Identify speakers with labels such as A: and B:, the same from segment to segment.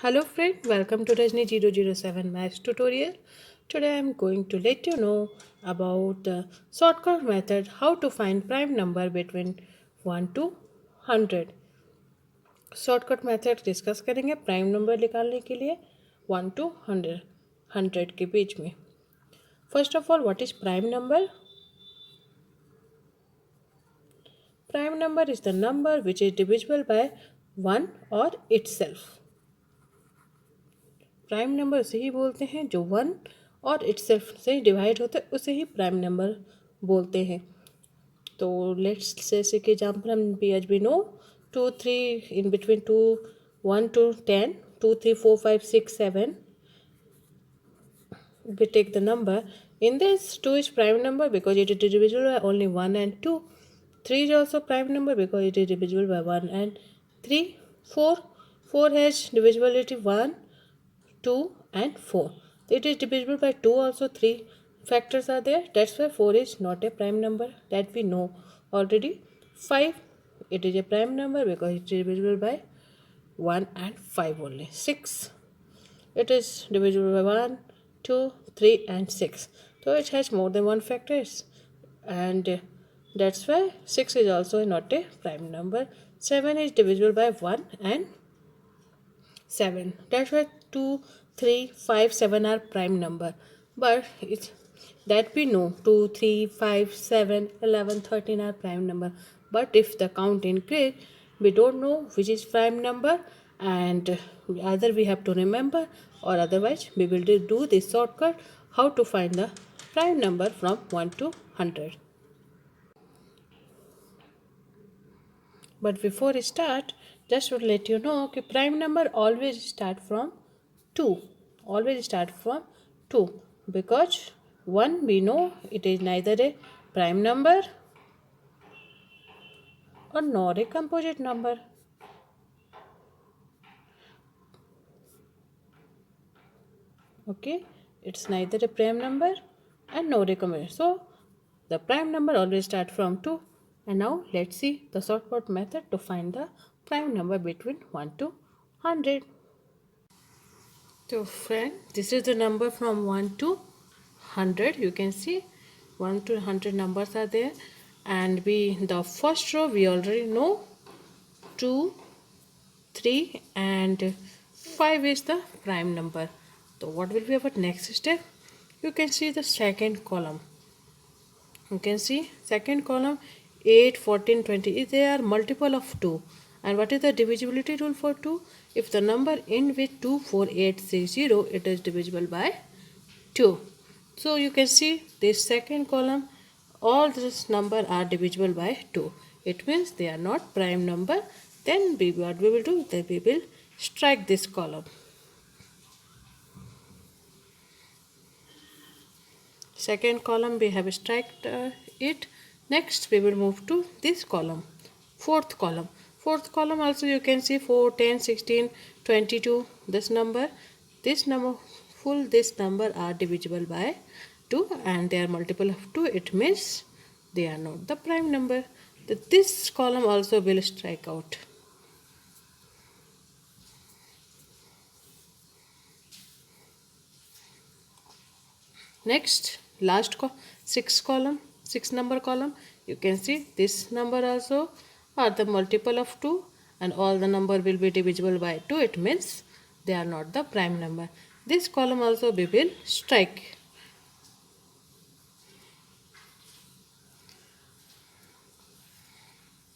A: Hello friend, welcome to Rajni 007 Maths tutorial. Today I am going to let you know about the shortcut method how to find prime number between 1 to 100. Shortcut method discuss करेंगे prime number निकालने के लिए 1 to 100 के बीच में. First of all what is prime number? Prime number is the number which is divisible by 1 और itself. Prime number उसे ही बोलते हैं जो 1 और इटसेल्फ से डिवाइड होता है, उसे ही प्राइम नंबर बोलते हैं. तो लेट्स जैसे कि एग्जाम्पल हम भी आज भी no 2 3 in between 1 to 10 2 3 4 5 6 7 we take the number. In this 2 is prime number because it is divisible by only 1 and 2. 3 is also prime number because it is divisible by 1 and 3. 4 has divisibility 1 2 and 4. It is divisible by 2 also. 3 factors are there, that's why 4 is not a prime number, that we know already. 5, it is a prime number because it is divisible by 1 and 5 only. 6, it is divisible by 1 2 3 and 6, so it has more than one factors, and that's why 6 is also not a prime number. 7 is divisible by 1 and 7, that's why 2 3 5 7 are prime number. But it's that we know 2 3 5 7 11 13 are prime number, but if the count increase we don't know which is prime number, and either we have to remember or otherwise we will do this shortcut how to find the prime number from 1 to 100. But before I start, just to let you know कि prime number always start from 2. Always start from 2 because 1 we know it is neither a prime number or nor a composite number. Okay, it's neither a prime number and nor a composite. So the prime number always start from 2. And now let's see the shortcut method to find the prime number between 1 to 100. So friend, this is the number from 1 to 100. You can see 1 to 100 numbers are there, and the first row we already know 2 3 and 5 is the prime number. So what will be our next step? You can see the second column. You can see second column 8 14 20, they are multiple of 2. And what is the divisibility rule for 2? If the number end with 24860, it is divisible by 2. So you can see this second column, all this number are divisible by 2. It means they are not prime number. Then what we will do, then we will strike this column. Second column we have striked it. Next we will move to this column, fourth column. Fourth column also you can see 4 10 16 22, this number full this number are divisible by 2 and they are multiple of 2. It means they are not the prime number. This column also will strike out. Next last six number column, you can see this number also are the multiple of 2 and all the number will be divisible by 2. It means they are not the prime number. This column also we will strike.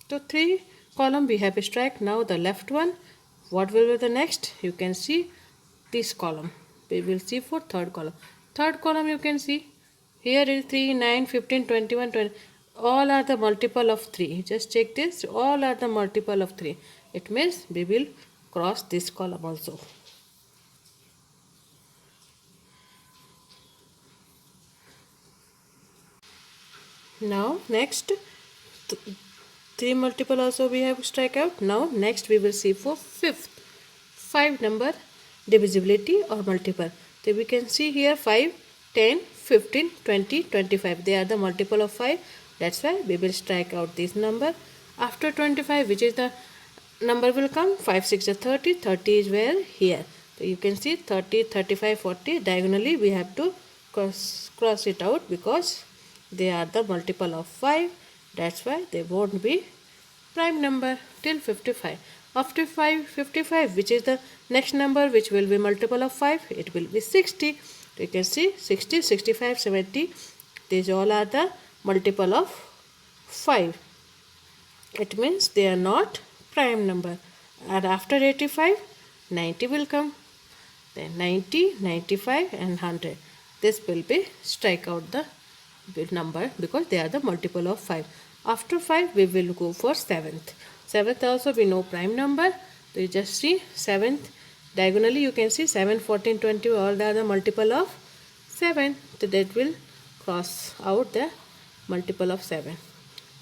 A: So 3 column we have strike. Now the left one, what will be the next? You can see this column. We will see for third column. Third column you can see here is 3 9 15 21 20, all are the multiple of 3. Just check this, all are the multiple of 3. It means we will cross this column also. Now next 3 multiple also we have strike out. Now next we will see for fifth 5 number divisibility or multiple. So we can see here 5 10 15 20 25, they are the multiple of 5. That's why we will strike out this number. After 25, which is the number will come 5 6 are 30. 30 is where? Here. So you can see 30, 35, 40. Diagonally we have to cross it out because they are the multiple of 5. That's why they won't be prime number till 55. After 55, which is the next number which will be multiple of 5? It will be 60. So you can see 60, 65, 70. These all are the multiple of 5. It means they are not prime number. And after 85, 90 will come. Then 90, 95 and 100. This will be strike out the number because they are the multiple of 5. After 5, we will go for 7th. 7th also we know prime number. So you just see 7th. Diagonally you can see 7, 14, 20 all are the multiple of 7. So that will cross out the multiple of 7.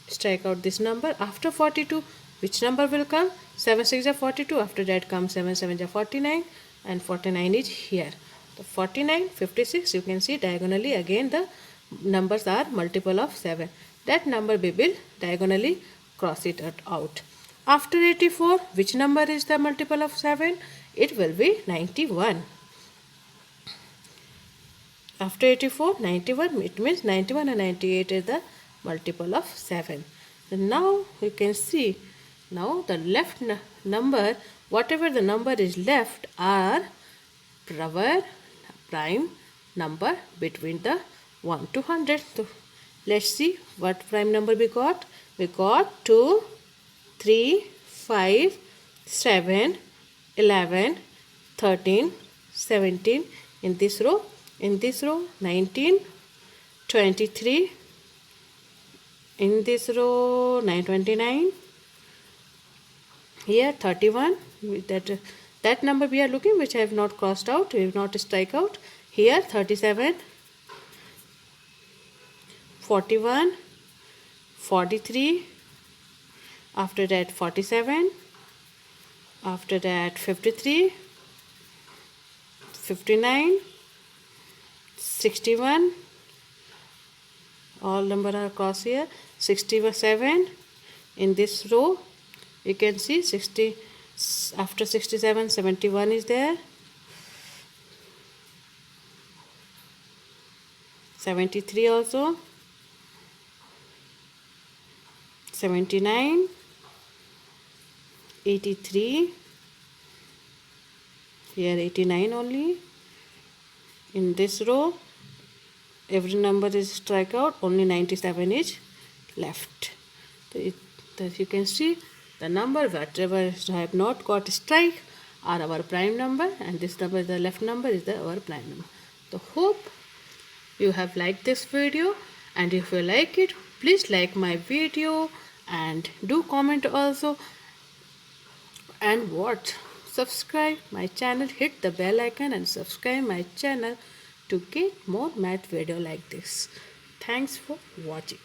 A: Strike out this number. After 42, which number will come? 7 6 are 42. After that comes 7 7 are 49 and 49 is here. So 49, 56 you can see diagonally again the numbers are multiple of 7. That number we will diagonally cross it out. After 84, which number is the multiple of 7? It will be 91. After 84, 91, it means 91 and 98 is the multiple of 7. So now you can see, now the left number, whatever the number is left are our prime number between the 1 to 100. So let's see what prime number we got. We got 2, 3, 5, 7, 11, 13, 17 in this row. In this row 19, 23, in this row 929, here 31, that number we are looking which I have not crossed out, we have not strike out. Here 37, 41, 43, after that 47, after that 53, 59, 61, all number are across here. 67 in this row you can see 60, after 67 71 is there, 73 also, 79, 83, here 89 only. In this row every number is strike out, only 97 is left. So as you can see, the number whatever I have not got strike are our prime number, and this number, the left number, is our prime number. So hope you have liked this video, and if you like it, please like my video and do comment also, and subscribe my channel, hit the bell icon and subscribe my channel to get more math video like this. Thanks for watching.